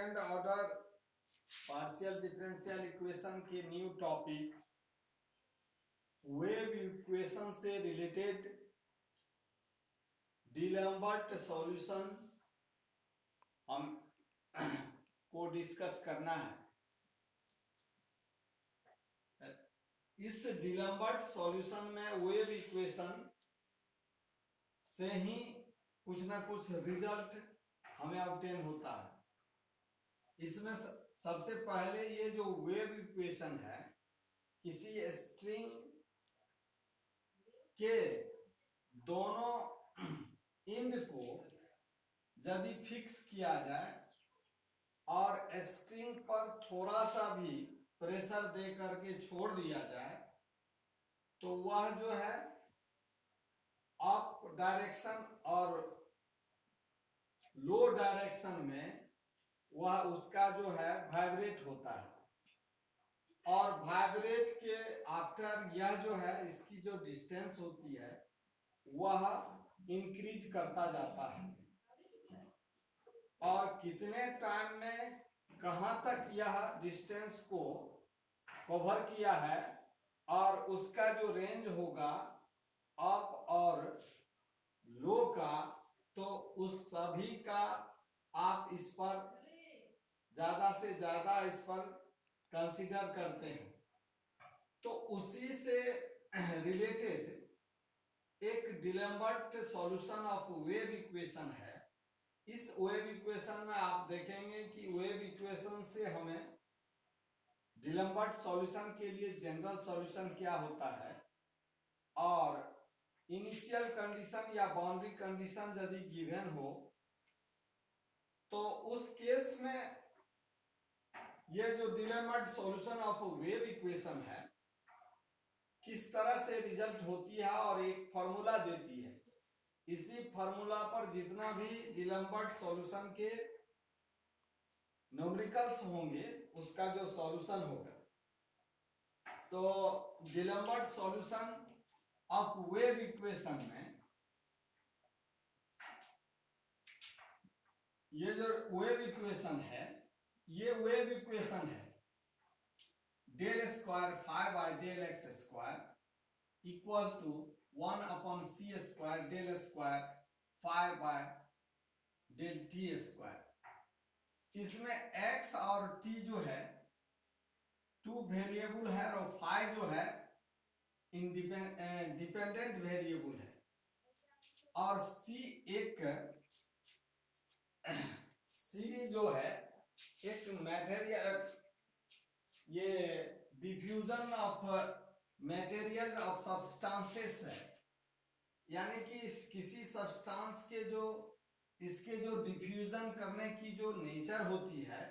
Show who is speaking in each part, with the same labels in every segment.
Speaker 1: Second order partial differential equation के new topic wave equation से related डिलम्बर्ट solution हम को डिस्कस करना है। इस डिलम्बर्ट सॉल्यूशन में वेव इक्वेशन से ही कुछ ना कुछ रिजल्ट हमें ऑब्टेन होता है। इसमें सबसे पहले ये जो वेव इक्वेशन है, किसी स्ट्रिंग के दोनों एंड को यदि फिक्स किया जाए और स्ट्रिंग पर थोड़ा सा भी प्रेशर दे करके छोड़ दिया जाए तो वह जो है अप डायरेक्शन और लो डायरेक्शन में वह उसका जो है वाइब्रेट होता है, और वाइब्रेट के आफ्टर यह जो है इसकी जो डिस्टेंस होती है वह इंक्रीज करता जाता है, और कितने टाइम में कहां तक यह डिस्टेंस को कवर किया है और उसका जो रेंज होगा अप और लो का, तो उस सभी का आप इस पर ज्यादा से ज्यादा इस पर कंसीडर करते हैं। तो उसी से रिलेटेड एक डिलम्बर्ट सॉल्यूशन ऑफ वेव इक्वेशन है। इस वेव इक्वेशन में आप देखेंगे कि वेव इक्वेशन से हमें डिलम्बर्ट सॉल्यूशन के लिए जनरल सॉल्यूशन क्या होता है, और इनिशियल कंडीशन या बाउंड्री कंडीशन यदि गिवन हो तो उस केस में ये जो डिलम्बर्ट सॉल्यूशन ऑफ वेव इक्वेशन है किस तरह से रिजल्ट होती है और एक फॉर्मूला देती है। इसी फॉर्मूला पर जितना भी डिलम्बर्ट सॉल्यूशन के न्यूमेरिकल्स होंगे उसका जो सॉल्यूशन होगा, तो D'Alembert solution of wave equation में ये जो वेव इक्वेशन है, ये वेव इक्वेशन है del square 5 by del x square equal to 1 upon c square del square 5 by del t square. इसमें x और t जो है टू वेरिएबल है और फाई जो है डिपेंडेंट वेरिएबल है, और c जो है एक मटेरियल, ये diffusion of material of substances है, यानी कि किसी सब्सटेंस के जो इसके जो डिफ्यूजन करने की जो नेचर होती है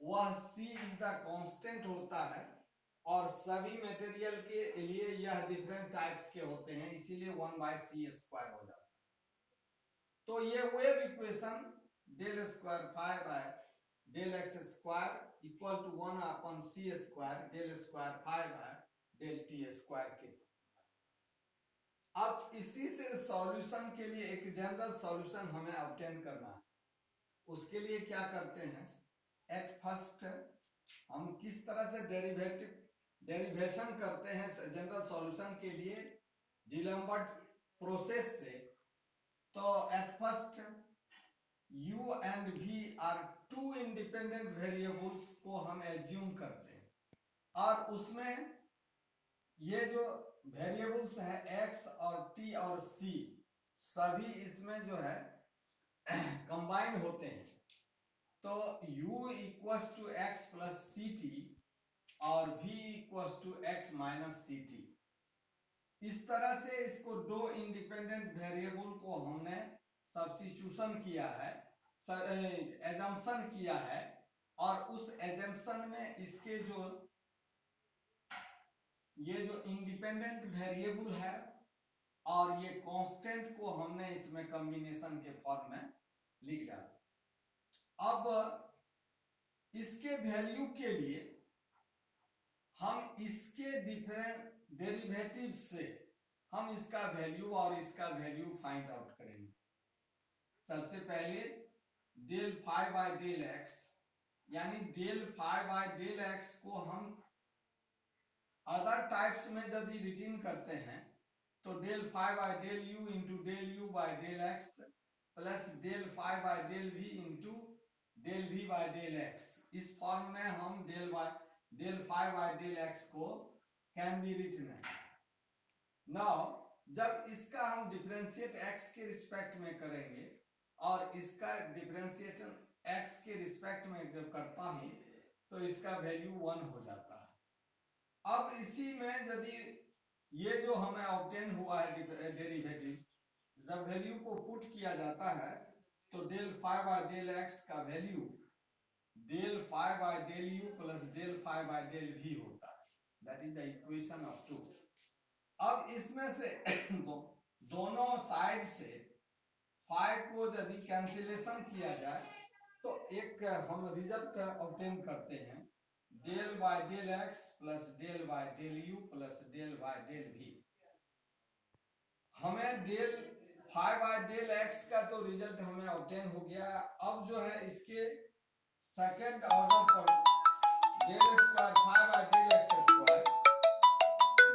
Speaker 1: वह c इज द कांस्टेंट होता है, और सभी मटेरियल के लिए यह डिफरेंट टाइप्स के होते हैं, इसीलिए 1 बाय सी स्क्वायर हो जाता है। तो ये wave equation del square 5 by del x square equal to 1 upon c square del square 5 by del t square के। अब इसी से सॉल्यूशन के लिए एक जनरल सॉल्यूशन हमें ऑब्टेन करना है। उसके लिए क्या करते हैं, एट फर्स्ट हम किस तरह से डेरिवेशन करते हैं जनरल सॉल्यूशन के लिए डिलम्बर्ट प्रोसेस से। तो at first u and v are two independent variables को हम एज्यूम करते हैं, और उसमें ये जो वेरिएबल्स है x और t और c सभी इसमें जो है कंबाइन होते हैं। तो u equals to x plus C t और v equals to x minus C t. इस तरह से इसको दो इंडिपेंडेंट वेरिएबल को हमने सब्स्टिट्यूशन किया है, एजम्पशन किया है, और उस एजम्पशन में इसके जो ये जो इंडिपेंडेंट वेरिएबल है और ये कांस्टेंट को हमने इसमें कॉम्बिनेशन के फॉर्म में लिख दिया। अब इसके वैल्यू के लिए हम इसके डिफरेंट डेरिवेटिव से हम इसका वैल्यू और इसका वैल्यू फाइंड आउट करेंगे। सबसे पहले डेल 5 बाय डेल एक्स यानी del five by del x को हम अदर टाइप्स में यदि रिटर्न करते हैं तो del five by del u into del u by del x plus del five by del v into del v by del x, इस form में हम del five by del x को can be written है। Now जब इसका हम differentiate x के respect में करेंगे और इसका डिफरेंशिएशन x के रिस्पेक्ट में जब करता हूं तो इसका वैल्यू 1 हो जाता है। अब इसी में यदि ये जो हमें ऑब्टेन हुआ है डेरिवेटिव्स, जब वैल्यू को पुट किया जाता है तो del five by del x का value del five by del u plus del five by del v होता है। That is the equation of 2। अब इसमें से दोनों साइड से फाइव को यदि कैंसिलेशन किया जाए तो एक हम रिजल्ट ऑब्टेन करते हैं, del by del x plus del by del u plus del by del v. हमें del five by del x का तो रिजल्ट हमें ऑब्टेन हो गया। अब जो है इसके सेकेंड ऑर्डर पर del square five by del x square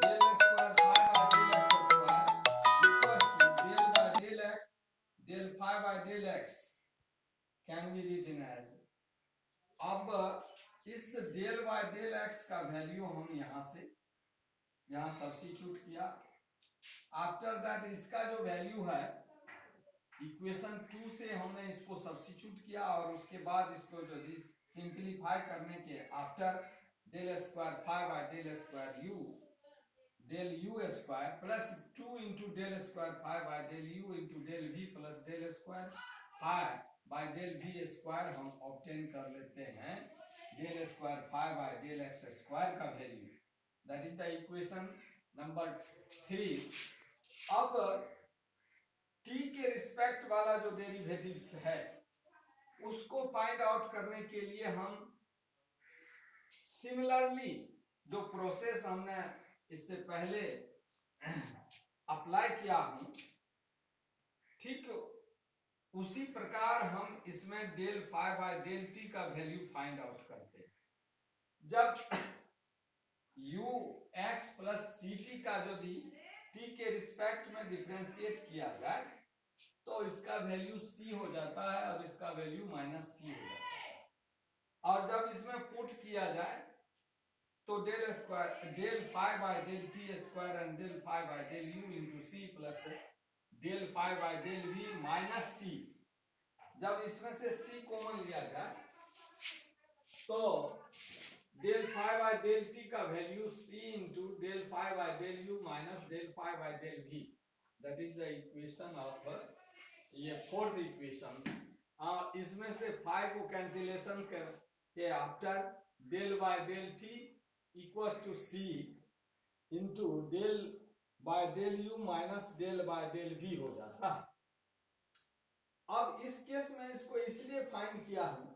Speaker 1: del square five by del x square equal to del by del x del five by del x can be written as. अब इस del by del x का value हम यहाँ substitute किया। After that इसका जो value है equation 2 से हमने इसको सब्स्टिट्यूट किया और उसके बाद इसको यदि सिंप्लीफाई करने के after del square five by del square u del u square plus 2 into del square five by del u into del v plus del square five by del v square हम obtain कर लेते हैं del square five by del x square का value. That is the equation number 3। अब t के respect वाला जो derivatives है उसको फाइंड आउट करने के लिए हम सिमिलरली जो प्रोसेस हमने इससे पहले अप्लाई किया हूं, ठीक उसी प्रकार हम इसमें del five by del t का वैल्यू फाइंड आउट करते हैं। जब u x प्लस सी टी का यदि t के रिस्पेक्ट में डिफरेंशिएट किया जाए तो इसका वैल्यू c हो जाता है और इसका वैल्यू माइनस c हो जाता है। और जब इसमें पुट किया जाए तो del square del five by del t square and del five by del u into C plus del five by del v minus C. जब इसमें से c कॉमन लिया जाए तो del five by del t का value c into del five by del u minus del five by del v. That is the equation of ये fourth equation. इसमें से 5 को कैंसिलेशन करके after del by del t equals to c into del by del u minus del by del v हो जाता है। अब इस केस में इसको इसलिए फाइंड किया हूं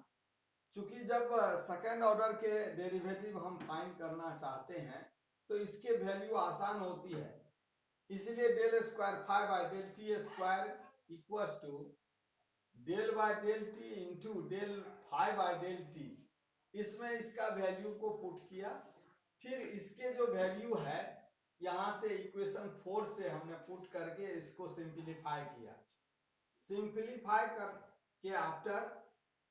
Speaker 1: क्योंकि जब सेकेंड ऑर्डर के डेरिवेटिव हम फाइंड करना चाहते हैं तो इसके वैल्यू आसान होती है, इसलिए del square five by del t square equals to del by del t into del five by del t. इसमें इसका वैल्यू को पुट किया, फिर इसके जो वैल्यू है यहां से इक्वेशन 4 से हमने पुट करके इसको सिंप्लीफाई किया। सिंप्लीफाई करके after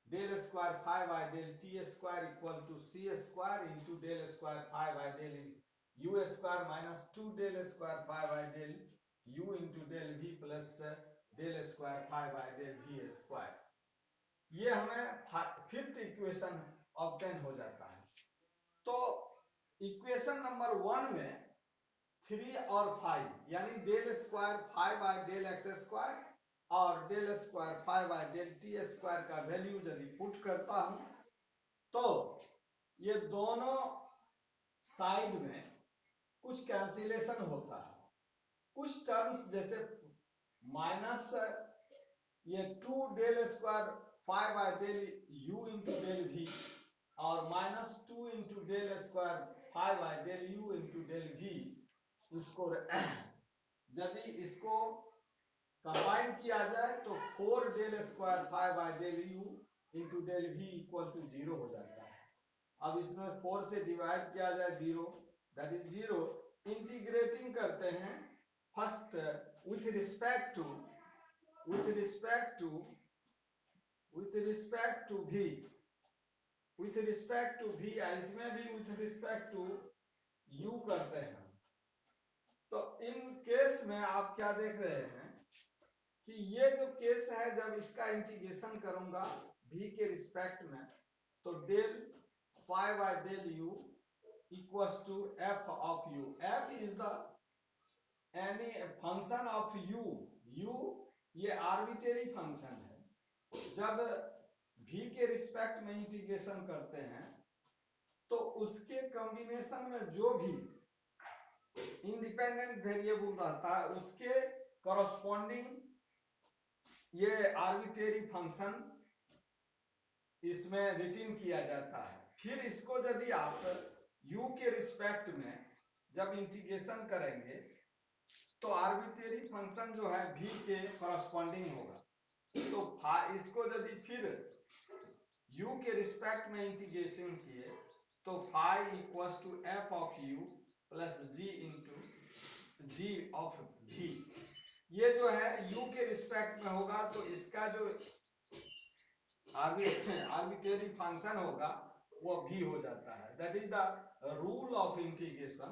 Speaker 1: del square five by del t square equal to c square into del square five by del u square minus 2 del square five by del u into del v plus del square five by del v square. ये हमें fifth equation obtain हो जाता है। तो equation number 1 में 3 और 5 यानी del square five by del x square और del square five by del t square का वैल्यू यदि पुट करता हूं तो ये दोनों साइड में कुछ कैंसिलेशन होता है। कुछ टर्म्स जैसे माइनस ये 2 del square five by del u into del v और minus 2 into del square five by del u into del v, इसको यदि इसको कंबाइन किया जाए तो 4 del square five by del u into del v equal to 0 हो जाता है। अब इसमें 4 से डिवाइड किया जाए 0, दैट इज 0। इंटीग्रेटिंग करते हैं first with respect to v, with respect to v, इसमें भी with respect to u करते हैं। तो इन केस में आप क्या देख रहे हैं कि ये जो केस है, जब इसका इंटीग्रेशन करूंगा v के रिस्पेक्ट में, तो del phi by del u equals to f of u। f is the any function of u ये आर्बिट्रेरी फंक्शन है। जब v के रिस्पेक्ट में इंटीग्रेशन करते हैं तो उसके कॉम्बिनेशन में जो भी इंडिपेंडेंट वेरिएबल रहता है उसके कॉरस्पॉन्डिंग ये आर्बिट्रेरी फंक्शन इसमें रिटर्न किया जाता है। फिर इसको यदि आप u के रिस्पेक्ट में जब इंटीग्रेशन करेंगे तो आर्बिट्रेरी फंक्शन जो है v के कॉरस्पॉन्डिंग होगा। तो इसको यदि फिर u के रिस्पेक्ट में इंटीग्रेशन किए तो phi equals to f of u plus g into g of v। ये जो है u के रिस्पेक्ट में होगा तो इसका जो आर्बिट्रेरी फंक्शन होगा वो v हो जाता है। That is the rule of integration.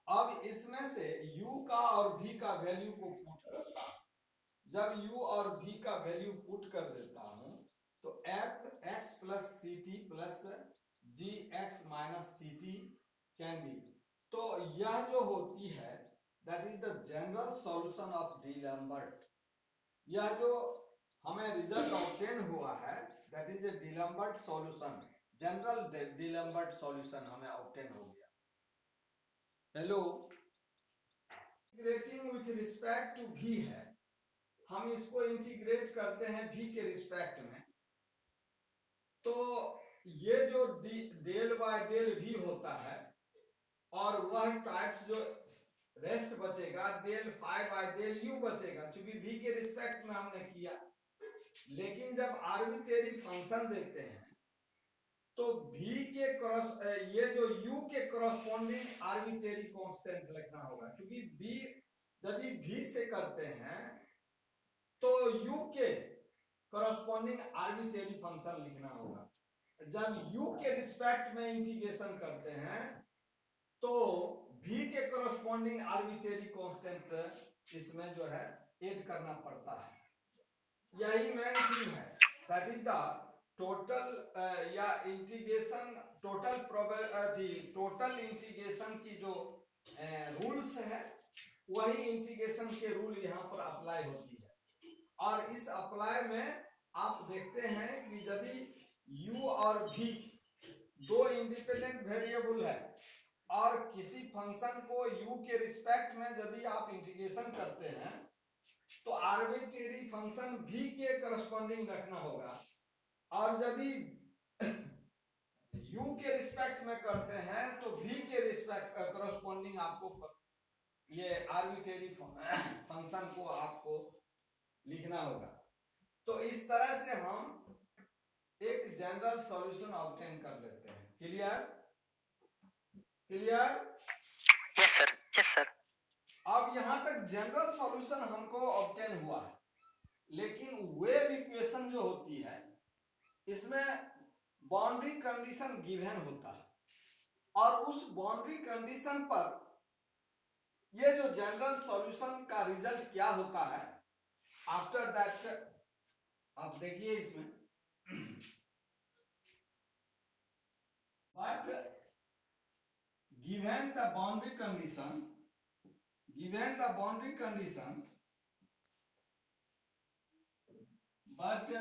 Speaker 1: अब इसमें से u का और v का वैल्यू को पुट करता हूं। जब u और v का वैल्यू पुट कर देता हूं तो f x plus C T plus G X minus C T can be. तो यह जो होती है that is the general solution of D'Alembert. यह जो हमें रिजल्ट ऑब्टेन हुआ है that is a D'Alembert solution, general D'Alembert solution हमें ऑब्टेन हो गया। Hello, integrating with respect to v है, हम इसको इंटीग्रेट करते हैं v के रिस्पेक्ट में, तो ये जो डेल बाय डेल v होता है और वह टाइप्स जो रेस्ट बचेगा del phi by del u बचेगा, क्योंकि v के रिस्पेक्ट में हमने किया। लेकिन जब आर्बिट्रेरी फंक्शन देते हैं तो v के क्रॉस ये जो u के कॉरस्पॉन्डिंग आर्बिट्रेरी कांस्टेंट लिखना होगा, क्योंकि v यदि v से करते हैं तो u के कॉरस्पॉन्डिंग आर्बिट्रेरी फंक्शन लिखना होगा। जब u के रिस्पेक्ट में इंटीग्रेशन करते हैं तो v के कॉरस्पॉन्डिंग आर्बिट्रेरी कांस्टेंट इसमें जो है ऐड करना पड़ता है। यही मेन थिंग है, दैट इज द टोटल या इंटीग्रेशन टोटल इंटीग्रेशन की जो रूल्स है वही इंटीग्रेशन के रूल यहाँ पर अप्लाई होती है। और इस अप्लाई में आप देखते हैं कि यदि u और v दो इंडिपेंडेंट वेरिएबल है और किसी फंक्शन को u के रिस्पेक्ट में यदि आप इंटीग्रेशन करते हैं तो आर्बिट्रेरी फंक्शन v के करस्पॉन्डिंग रखना होगा, और यदि u के रिस्पेक्ट में करते हैं तो v के रिस्पेक्ट करस्पॉन्डिंग आपको ये आर्बिट्रेरी फंक्शन को आपको लिखना होगा। तो इस तरह से हम एक जनरल सॉल्यूशन ऑब्टेन कर लेते हैं। Clear?
Speaker 2: Yes sir, yes sir.
Speaker 1: अब यहां तक जनरल सॉल्यूशन हमको ऑब्टेन हुआ है, लेकिन वेव इक्वेशन जो होती है इसमें बाउंड्री कंडीशन गिवन होता है, और उस बाउंड्री कंडीशन पर ये जो जनरल सॉल्यूशन का रिजल्ट क्या होता है आफ्टर दैट आप देखिए इसमें। But given the boundary condition but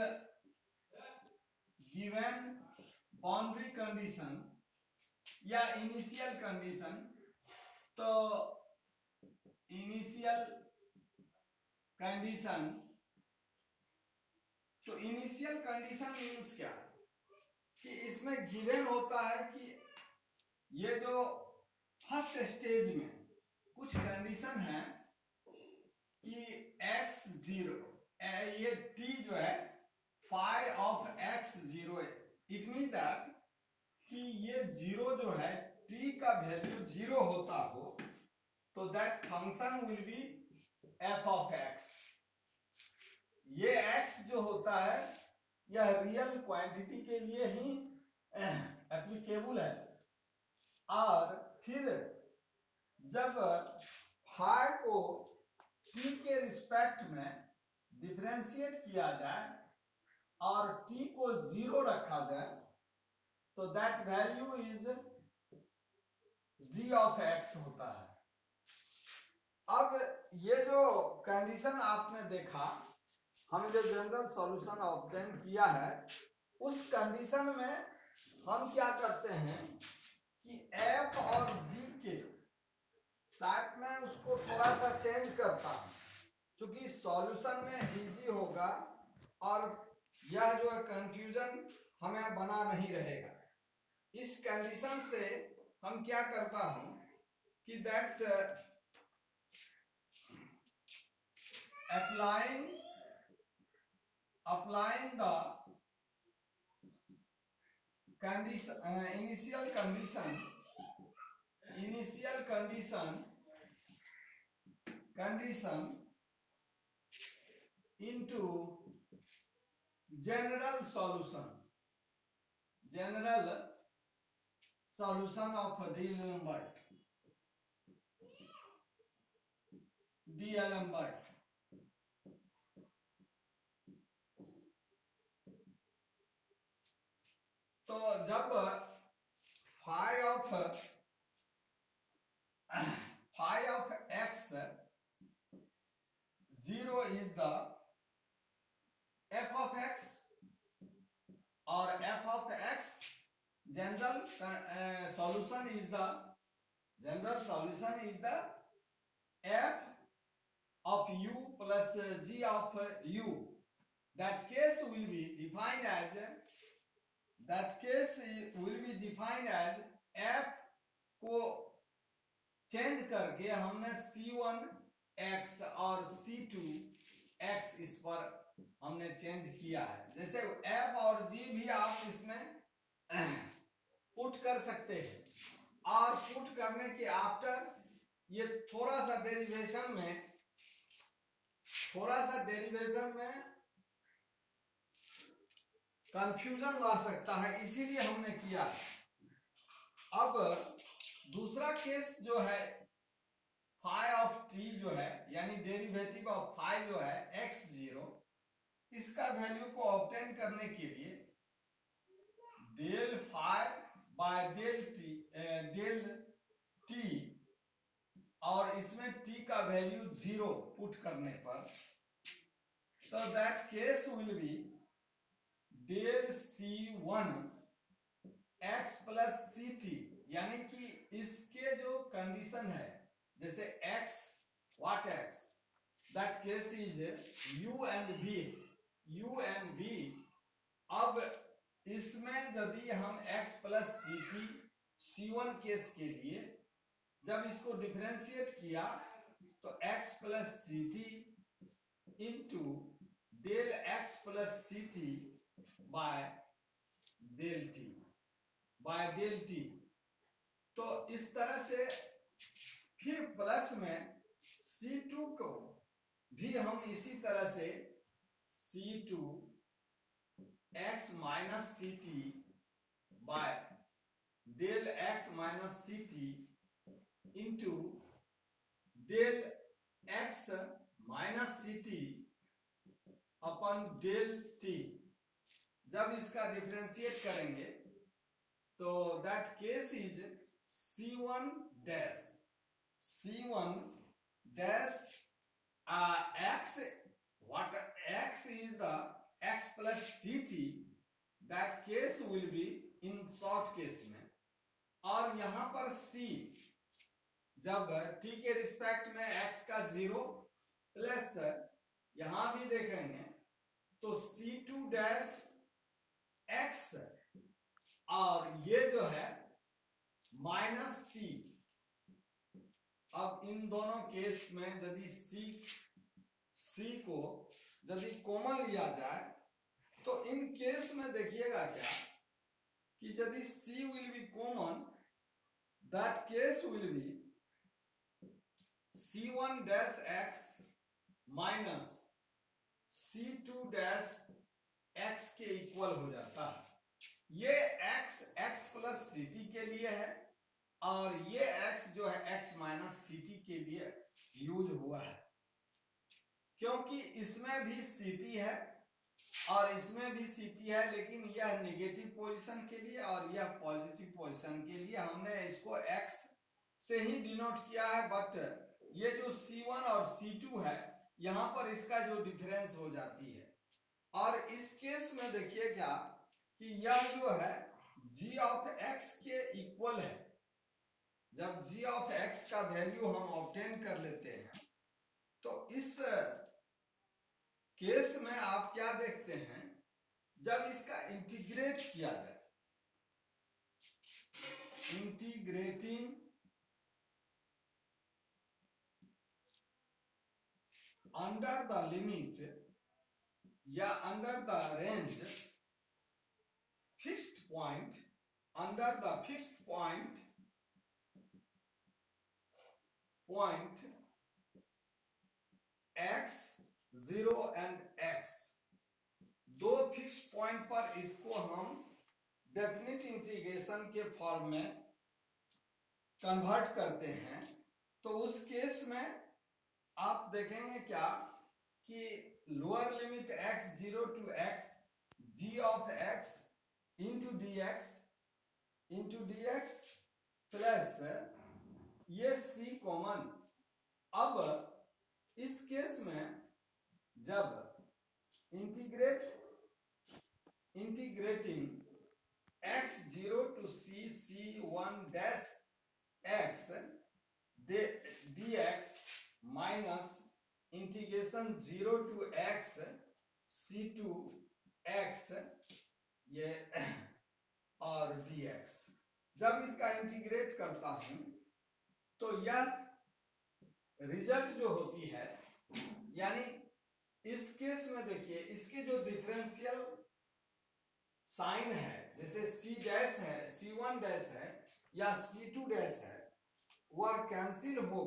Speaker 1: given boundary condition या इनिशियल कंडीशन, तो इनिशियल कंडीशन मीन्स क्या कि इसमें गिवन होता है कि ये जो फर्स्ट स्टेज में कुछ कंडीशन है कि x0 ये t जो है phi of x 0, it mean that कि ये जीरो जो है t का वैल्यू जीरो होता हो तो that function will be f of x। ये x जो होता है यह रियल क्वांटिटी के लिए ही एप्लीकेबल है, और फिर जब फाई को t के रिस्पेक्ट में डिफरेंशिएट किया जाए और t को जीरो रखा जाए तो that value is g of x होता है। अब ये जो कंडीशन आपने देखा, हम जो जनरल सॉल्यूशन ऑब्टेन किया है, उस कंडीशन में हम क्या करते हैं कि f और g के साथ में उसको थोड़ा सा चेंज करता हूं, क्योंकि सॉल्यूशन में इजी होगा और यह जो है कंफ्यूजन हमें बना नहीं रहेगा। इस कंडीशन से हम क्या करता हूं कि that applying the condition initial condition into general solution of D'Alembert। तो जब phi of x 0 is the f of x और f of x general solution is the f of u plus g of u, that case will be defined as f को change करके हमने c1x और c2x इस पर हमने change किया है। जैसे f और g भी आप इसमें पुट कर सकते हैं, और पुट करने के आफ्टर ये थोड़ा सा डेरिवेशन में कंफ्यूजन ला सकता है, इसीलिए हमने किया। अब दूसरा केस जो है फाई ऑफ t जो है, यानी डेरिवेटिव ऑफ फाई जो है x0, इसका वैल्यू को ऑब्टेन करने के लिए del phi by del t और इसमें t का वैल्यू 0 पुट करने पर, so that case will be del c1 x plus ct, यानी कि इसके जो कंडीशन है, जैसे x what x, that case is u and b। अब इसमें यदि हम x plus ct c1 case के लिए जब इसको डिफरेंशिएट किया तो x plus ct into del x plus ct by del t, तो इस तरह से फिर प्लस में c2 को भी हम इसी तरह से c2 x minus ct by del x minus ct into del x minus ct upon del t, जब इसका डिफरेंशिएट करेंगे तो that case is c1 dash x, what x is the x plus ct, that case will be in short case में, और यहां पर c जब t के रिस्पेक्ट में x का 0 प्लस यहां भी देखेंगे तो c2 डैश x और ये जो है माइनस c। अब इन दोनों केस में यदि c को यदि कॉमन लिया जाए तो इन केस में देखिएगा क्या कि यदि c will be common, that case will B c1 dash x minus c2 dash x के इक्वल हो जाता है। ये x प्लस सी टी के लिए है और ये x जो है x माइनस सी टी के लिए यूज हुआ है, क्योंकि इसमें भी सी टी है और इसमें भी सी टी है, लेकिन यह नेगेटिव पोजीशन के लिए और यह पॉजिटिव पोजीशन के लिए हमने इसको x से ही डिनोट किया है। बट ये जो c1 और c2 है यहां पर इसका जो डिफरेंस हो जाती है। और इस केस में देखिए क्या कि यह जो है g ऑफ x के इक्वल है। जब g ऑफ x का वैल्यू हम ऑब्टेन कर लेते हैं तो इस केस में आप क्या देखते हैं, जब इसका इंटीग्रेट किया जाए, इंटीग्रेटिंग अंडर द लिमिट या under the range fixed point, under the fixed point x 0 and x, दो फिक्स पॉइंट पर इसको हम डेफिनिट इंटीग्रेशन के फॉर्म में कन्वर्ट करते हैं। तो उस केस में आप देखेंगे क्या कि lower limit x 0 to x g of x into d x plus ये c कॉमन। अब इस केस में जब integrating x 0 to c1 dash x dx minus integration 0 to x c2 x ये और dx, जब इसका इंटीग्रेट करता हूं तो यह रिजल्ट जो होती है, यानी इस केस में देखिए इसके जो डिफरेंशियल साइन है, जैसे c डैश है, c1 डैश है या c2 डैश है, वह कैंसिल हो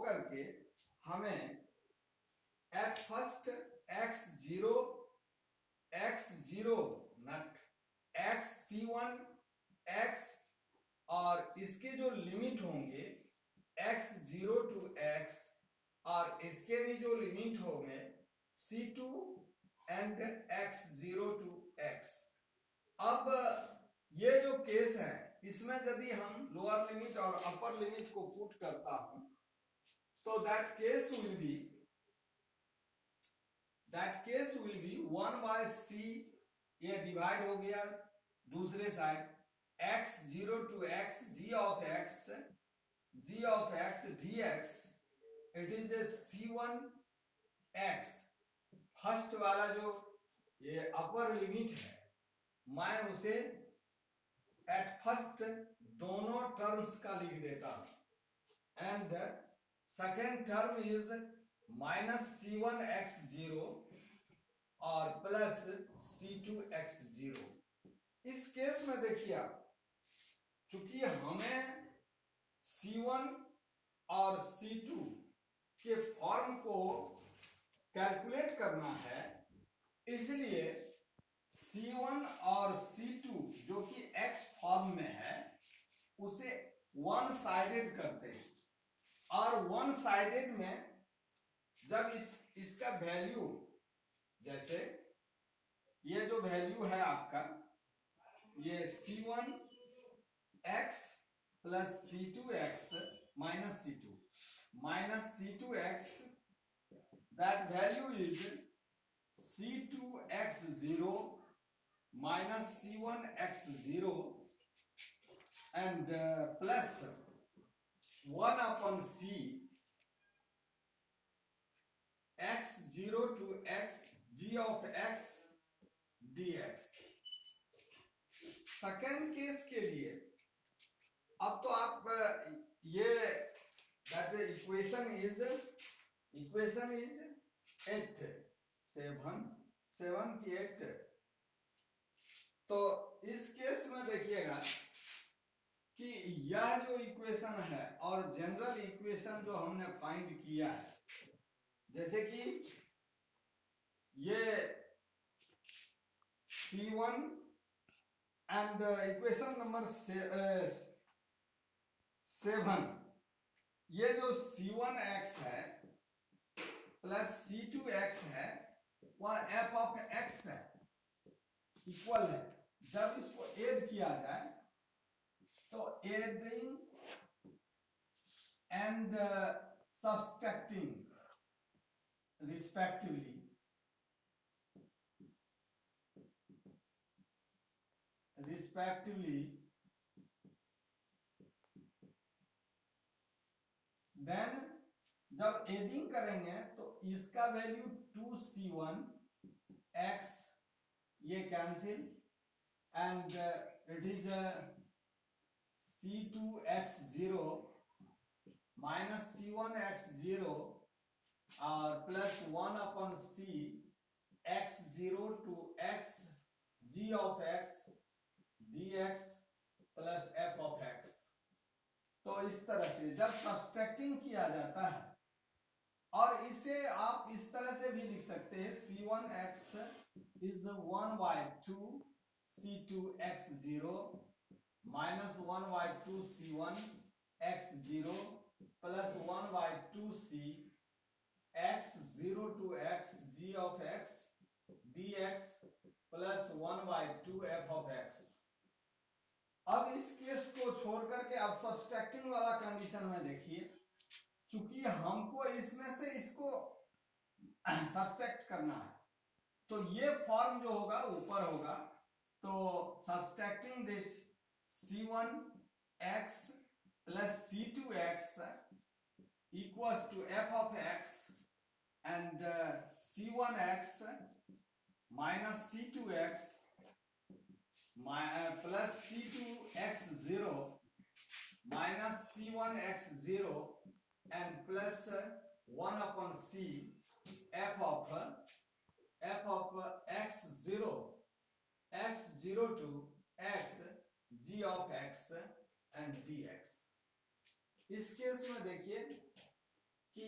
Speaker 1: करके हमें at first x0 naught x c1 x और इसके जो लिमिट होंगे x0 टू x और इसके भी जो लिमिट होंगे c2 and x0 to x। अब ये जो केस है इसमें यदि हम लोअर लिमिट और अपर लिमिट को पुट करता हूं तो that case will be 1 by c, ये डिवाइड हो गया दूसरे side x0 to x g of x dx, it is a c1 x। First वाला जो ये अपर लिमिट है मैं उसे एट फर्स्ट दोनों टर्म्स का लिख देता हूं and second term is minus c1 x0 और प्लस c2 x0। इस केस में देखिए आप, चूंकि हमें c1 और c2 के फॉर्म को कैलकुलेट करना है, इसलिए c1 और c2 जो कि x फॉर्म में है उसे वन साइडेड करते हैं। और वन साइडेड में जब इसका वैल्यू, जैसे ये जो वैल्यू है आपका, ये c1 x plus c2 x minus c2 x, that value is c2 x0 minus c1 x0 and plus 1 upon c x0 to x g of x dx। Second case के लिए अब तो आप ये दैट इक्वेशन इज 8, 7 तो इस case में देखिएगा कि यह जो इक्वेशन है और जनरल इक्वेशन जो हमने फाइंड किया है, जैसे कि ये C1 एंड इक्वेशन नंबर 7, ये जो C1x है प्लस C2x है वह f ऑफ x है, इक्वल है। जब इसको ऐड किया जाए तो adding and subtracting respectively then जब एडिंग करेंगे तो इसका वैल्यू 2C1x ये cancel and it is C2x0 minus C1x0 और plus 1 upon C x0 to x g of x dx plus f of x। तो इस तरह से जब सब्सट्रैक्टिंग किया जाता है, और इसे आप इस तरह से भी लिख सकते हैं C1x is 1 by 2 C2x0 minus 1 by 2 C1x0 plus 1 by 2C x0 to x g of x dx plus 1 by 2 f of x। अब इस केस को छोड़ करके अब सब्सट्रैक्टिंग वाला कंडीशन में देखिए, चूंकि हमको इसमें से इसको सब्सट्रैक्ट करना है तो ये फॉर्म जो होगा ऊपर होगा, तो subtracting this C1x plus C2x equals to f of x and C1x minus C2x plus C2x0 minus C1x0 and plus 1 upon C f of x0 to x g of x and dx। इस case में देखिए कि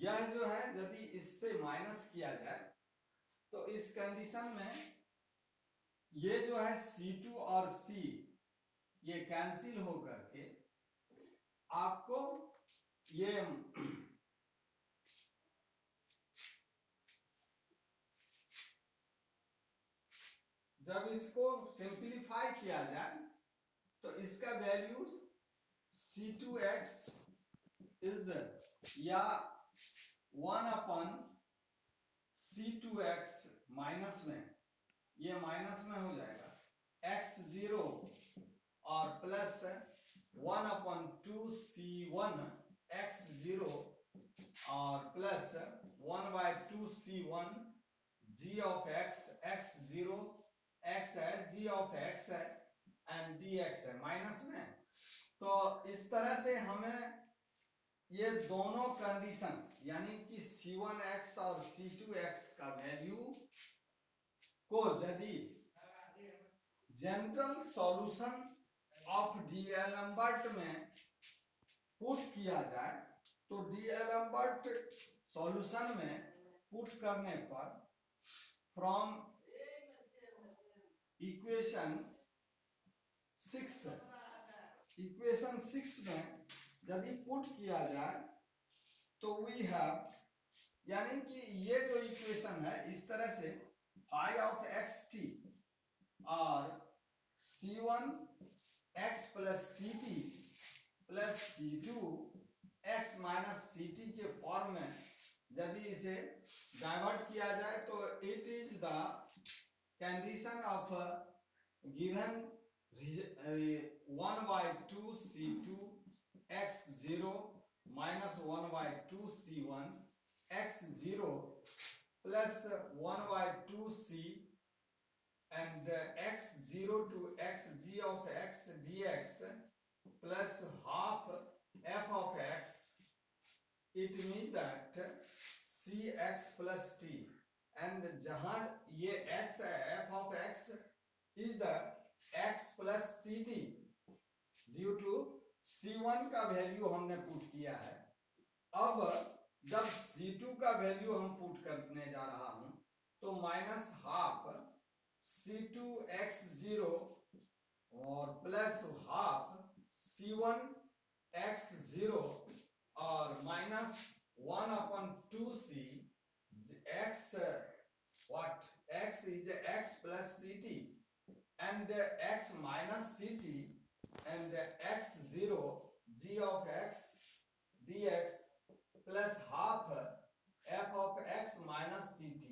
Speaker 1: यह जो है यदि इससे minus किया जाए तो इस कंडीशन में ये जो है C2 और C ये कैंसिल हो करके आपको ये जब इसको सिंप्लीफाई किया जाए तो इसका वैल्यू C2x इज या 1 अपन C2x माइनस में, ये माइनस में हो जाएगा x0 और प्लस 1 अपन 2C1 x0 और plus 1 by 2C1 g of x x0 x है g of x है एंड dx है माइनस में। तो इस तरह से हमें ये दोनों कंडीशन यानी कि C1x और C2x का वैल्यू को यदि जनरल सॉल्यूशन ऑफ डीएलएम्बर्ट में पुट किया जाए तो डीएलएम्बर्ट सॉल्यूशन में पुट करने पर फ्रॉम इक्वेशन 6 में यदि पुट किया जाए तो वी हैव, यानी कि ये जो इक्वेशन है इस तरह से फाई ऑफ xt और C1 x plus ct plus C2 x minus ct के फॉर्म में यदि इसे डाइवर्ट किया जाए तो it is the condition of given 1 by 2 C2 x0 minus 1 by 2 C1 x0 plus 1 by 2 C and x0 to x g of x dx plus half f of x, it means that cx plus t and जहां ये x है, f of x is the x plus C t due to C1 का value हमने put किया है। अब जब C2 का वैल्यू हम पुट करने जा रहा हूं तो माइनस हाफ C2x0 और प्लस हाफ C1x0 और minus 1/2C x what x is x plus ct and x minus ct and x0 g of x dx plus half f of x minus ct।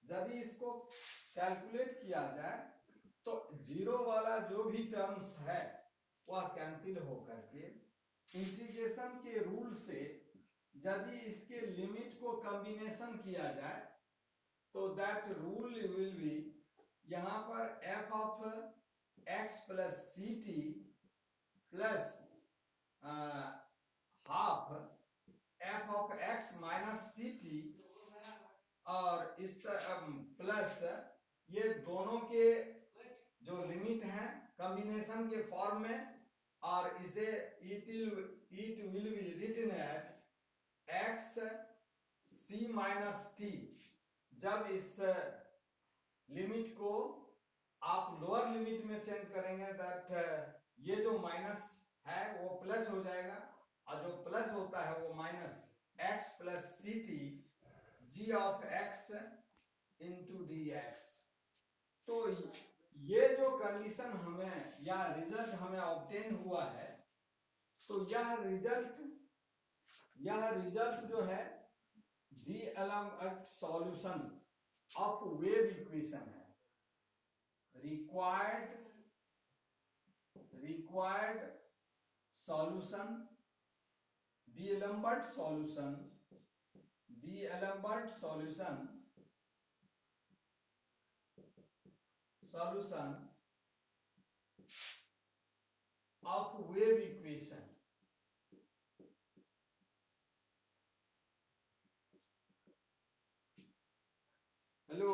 Speaker 1: यदि इसको calculate किया जाए तो zero वाला जो भी terms है वह कैंसिल होकर के इंटीग्रेशन के रूल से यदि इसके लिमिट को कॉम्बिनेशन किया जाए तो दैट रूल विल बी यहां पर f of x plus C T plus half f of x minus C t और इस प्लस ये दोनों के जो लिमिट हैं कॉम्बिनेशन के फॉर्म में, और इसे it will be written as x c minus t. जब इस लिमिट को आप लोअर लिमिट में चेंज करेंगे दैट ये जो माइनस है वो प्लस हो जाएगा और जो प्लस होता है वो minus x plus C t g of x into d x. तो ये जो कंडीशन हमें या रिजल्ट हमें ऑब्टेन हुआ है तो यह रिजल्ट जो है D'Alembert solution of wave equation है। Required solution D'Alembert solution of wave equation. Hello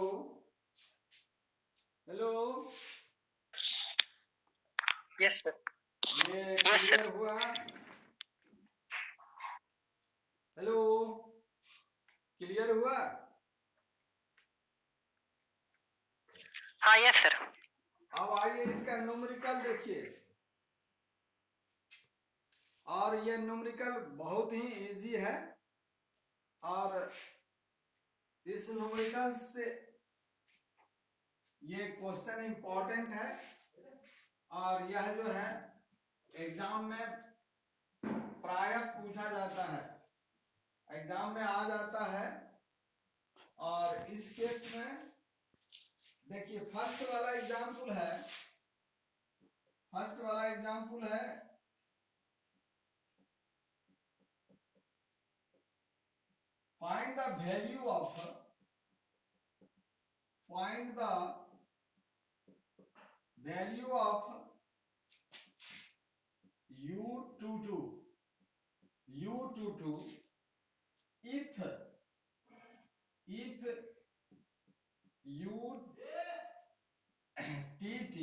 Speaker 2: Yes, sir.
Speaker 1: ये
Speaker 2: Yes, sir.
Speaker 1: क्लियर हुआ? हेलो क्लियर हुआ?
Speaker 2: हाँ, yes, sir.
Speaker 1: अब आइए इसका न्यूमेरिकल देखिए, और ये न्यूमेरिकल बहुत ही इजी है और इस न्यूमेरिकल से ये क्वेश्चन इंपॉर्टेंट है और यह जो है एग्जाम में प्रायः पूछा जाता है, एग्जाम में आ जाता है। और इस केस में देखिए फर्स्ट वाला एग्जाम्पल है find the value of u22 if utt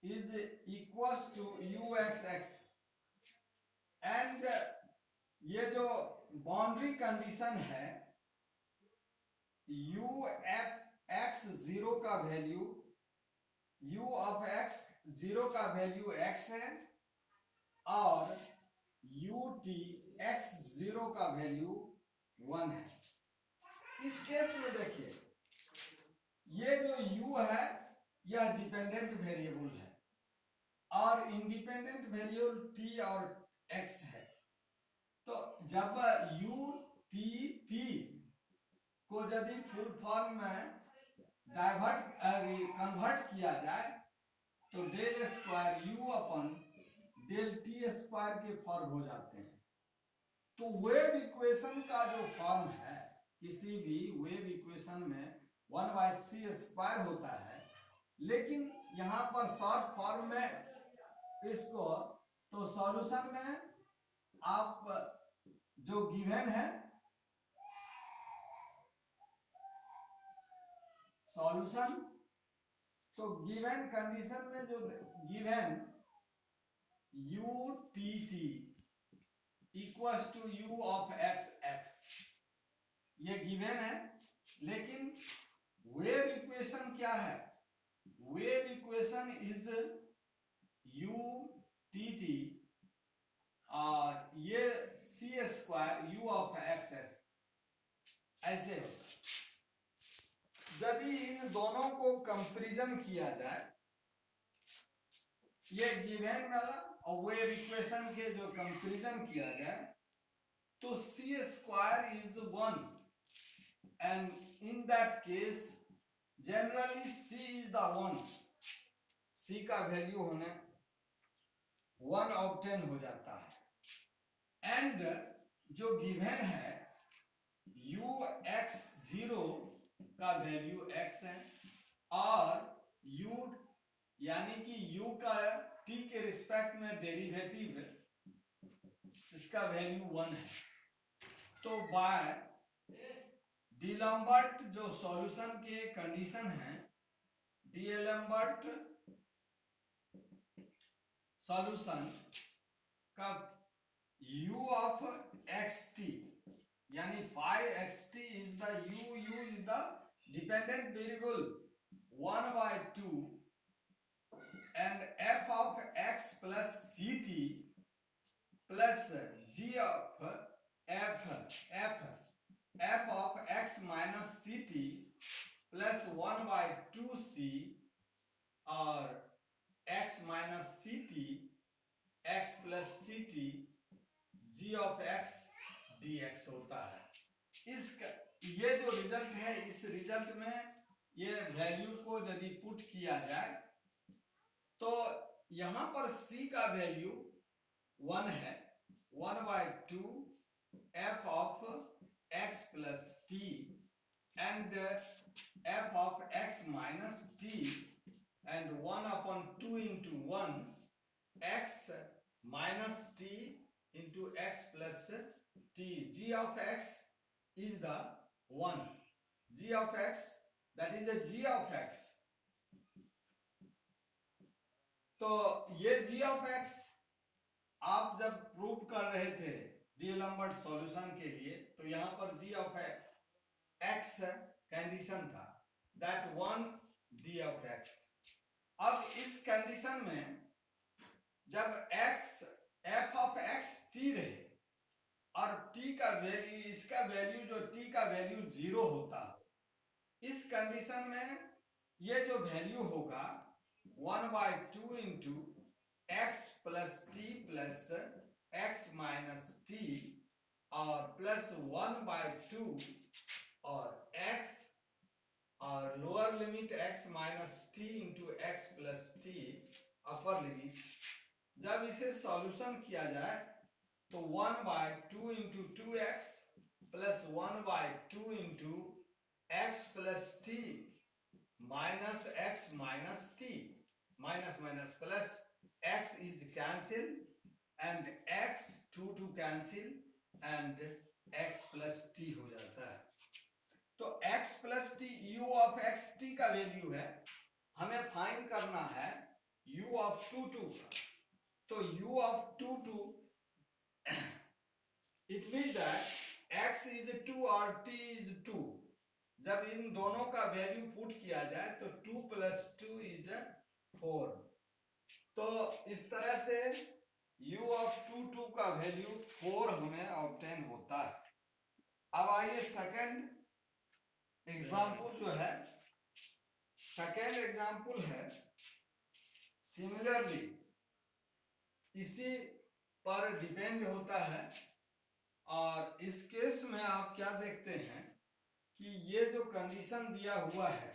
Speaker 1: is equals to uxx and ये जो बाउंड्री कंडीशन है u x जीरो का value u of x zero का वैल्यू x है और ut x जीरो का वैल्यू 1 है। इस केस में देखिए ये जो u है यह डिपेंडेंट वेरिएबल है और इंडिपेंडेंट वेरिएबल t और x है। तो जब UTT को यदि फुल फॉर्म में कन्वर्ट किया जाए तो डेल स्क्वायर u अपन डेल टी स्क्वायर के फॉर्म हो जाते हैं। तो वेव इक्वेशन का जो फॉर्म है, किसी भी वेव इक्वेशन में 1/c स्क्वायर होता है, लेकिन यहाँ पर शॉर्ट फॉर्म में इसको तो सॉल्यूशन में आप जो गिवन है सॉल्यूशन, तो गिवन कंडीशन में जो given u t t equals to u of x x, ये गिवन है, लेकिन वेव इक्वेशन क्या है? Wave equation is u t t और ये c square u of x x ऐसे होगा। यदि इन दोनों को कंपैरिजन किया जाए, ये गिवन वाला और वेव इक्वेशन के जो कंपैरिजन किया जाए, तो c square is 1 and in that case generally c is the 1, c का वैल्यू होने 1 ऑब्टेन हो जाता है। एंड जो गिवन है u x 0 का वैल्यू x है और u यानी कि u का t के रिस्पेक्ट में डेरिवेटिव इसका वैल्यू 1 है। तो बाय डिलम्बर्ट जो सॉल्यूशन के कंडीशन है, डिलम्बर्ट सॉल्यूशन का u ऑफ xt यानी phi xt is the u is the dependent variable 1 by 2 and f of x plus ct plus g of f of x minus ct plus 1 by 2c और x minus ct x plus ct g of x dx होता है। इसका ये जो result है, इस result में ये वैल्यू को यदि पुट किया जाए तो यहां पर c का वैल्यू 1 है, 1 by 2 f of x plus t and f of x minus t and 1 upon 2 into 1 x minus t into x plus t, g of x is the 1, g of x that is the g of x। तो ये g of x आप जब prove कर रहे थे डिलम्बर्ट solution के लिए, तो यहां पर g of x कंडीशन था, that 1 d of x। अब इस कंडीशन में जब x f of x t रहे और t का वैल्यू, इसका वैल्यू जो t का वैल्यू 0 होता, इस कंडीशन में ये जो वैल्यू होगा 1 by 2 into x plus t plus x minus t और प्लस 1 by 2 और x और lower limit x minus t into x plus t upper limit, जब इसे सॉल्यूशन किया जाए तो 1 by 2 into 2x plus 1 by 2 into x plus t minus x minus t, minus minus plus x is cancel and x 2 cancel and x plus t हो जाता है। तो x plus t u of x t का value है, हमें find करना है u of 2 का। तो u of 2 it means that x is 2 और t is 2, जब इन दोनों का वैल्यू पुट किया जाए तो 2 plus 2 is 4। तो इस तरह से u of 2 का वैल्यू 4 हमें ऑब्टेन होता है। अब आइए सेकंड एग्जाम्पल जो है, सेकंड एग्जाम्पल है सिमिलरली इसी पर डिपेंड होता है। और इस केस में आप क्या देखते हैं कि ये जो कंडीशन दिया हुआ है,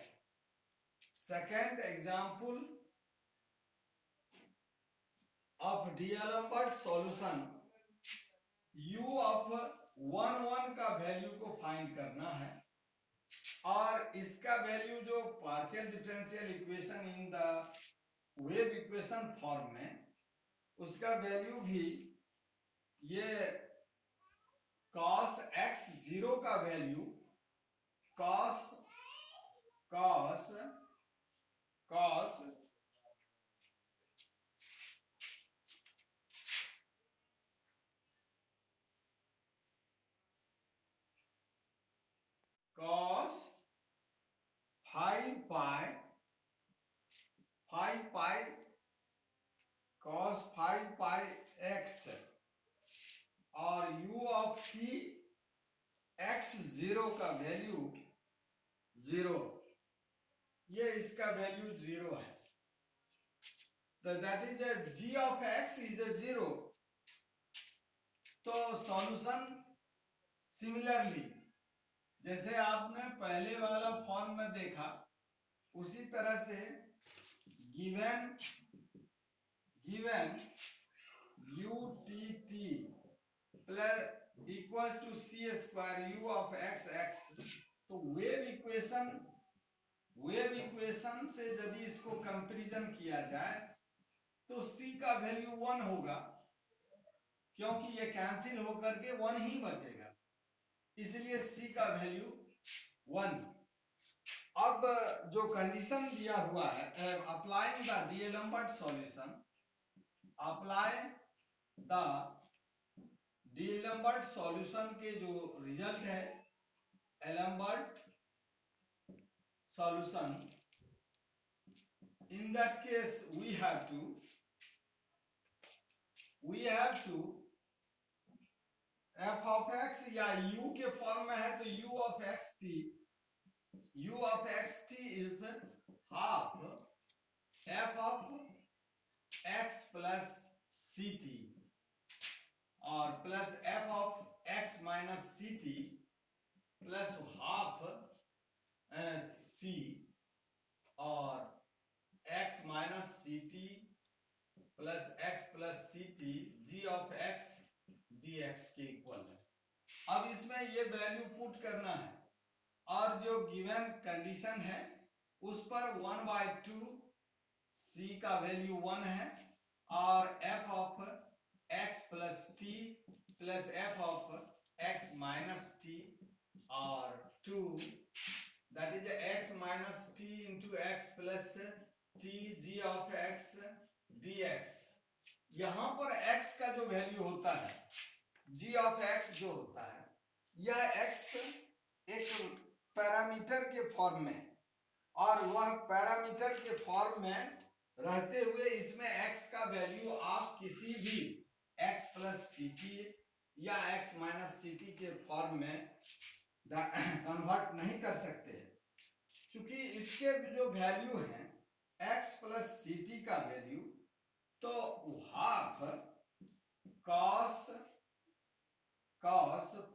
Speaker 1: second example of D'Alembert solution, u of 1 का वैल्यू को फाइंड करना है और इसका वैल्यू जो partial differential equation in the wave equation form में, उसका वैल्यू भी ये cos x 0 का value cos cos cos cos 5 pi cos 5 pi x और u ऑफ t x 0 का वैल्यू 0, ये इसका वैल्यू 0 है, तो that is g of x is 0। तो सॉल्यूशन सिमिलरली जैसे आपने पहले वाला फॉर्म में देखा उसी तरह से given u t t plus equal to c square u of x x, तो वेव इक्वेशन से यदि इसको कंपैरिजन किया जाए तो c का वैल्यू 1 होगा, क्योंकि ये कैंसिल होकर के 1 ही बचेगा, इसलिए c का वैल्यू 1। अब जो कंडीशन दिया हुआ है, applying the D'Alembert solution, apply the D'Alembert solution के जो रिजल्ट है, Alembert solution, in that case we have to f of x या u के फॉर्म में है तो u of x t is half f of x plus ct और plus f of x minus ct plus half c और x minus ct plus x plus ct g of x dx के equal है। अब इसमें ये value put करना है और जो गिवन कंडीशन है उस पर 1/2 c का वैल्यू 1 है और f of x plus t plus f of x minus t और 2 that is x minus t into x plus t g of x dx। यहां पर x का जो वैल्यू होता है, g of x जो होता है, यह x एक पैरामीटर के फॉर्म में और वह पैरामीटर के फॉर्म में रहते हुए इसमें x का वैल्यू आप किसी भी x plus ct या x minus ct के फॉर्म में कन्वर्ट नहीं कर सकते हैं, क्योंकि इसके जो वैल्यू हैं x plus ct का वैल्यू, तो हाफ cos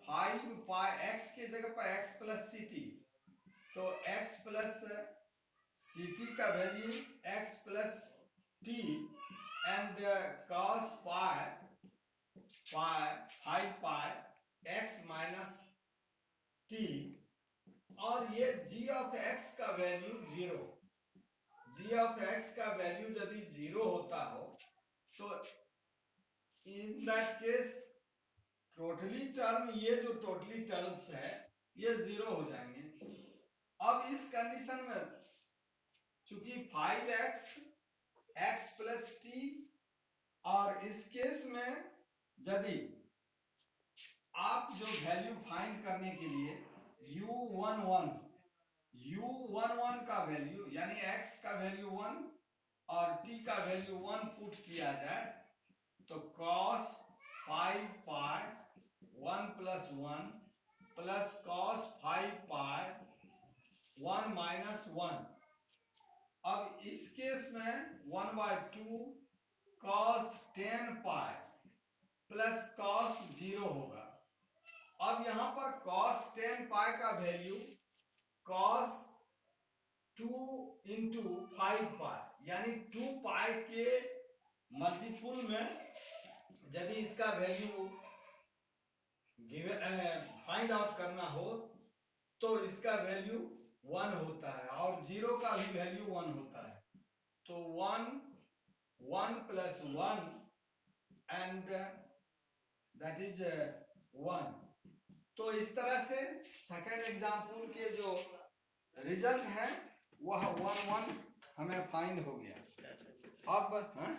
Speaker 1: 5 pi x के जगह पर x plus ct, तो x plus ct का value x plus t and cos 5 pi x minus t और ये g of x का वैल्यू 0, g of x का वैल्यू यदि 0 होता हो तो in that case totally term, ये जो टोटली टर्म्स है ये 0 हो जाएंगे। अब इस कंडीशन में चूंकि 5x x plus t और इस केस में यदि आप जो वैल्यू फाइंड करने के लिए u11 का वैल्यू यानी x का वैल्यू 1 और t का वैल्यू 1 पुट किया जाए तो cos 5 pi 1 plus 1 plus cos 5 pi 1 minus 1। अब इस केस में 1/2 cos 10 pi प्लस cos 0 होगा। अब यहां पर cos 10 pi का वैल्यू cos 2 into 5 pi यानी 2 pi के मल्टीपुल में यदि इसका वैल्यू फाइंड आउट करना हो तो इसका वैल्यू 1 होता है और 0 का भी वैल्यू 1 होता है, तो 1 plus 1 and that is 1। तो इस तरह से सेकेंड एग्जाम्पल के जो रिजल्ट हैं वह 1 1 हमें फाइंड हो गया। अब हाँ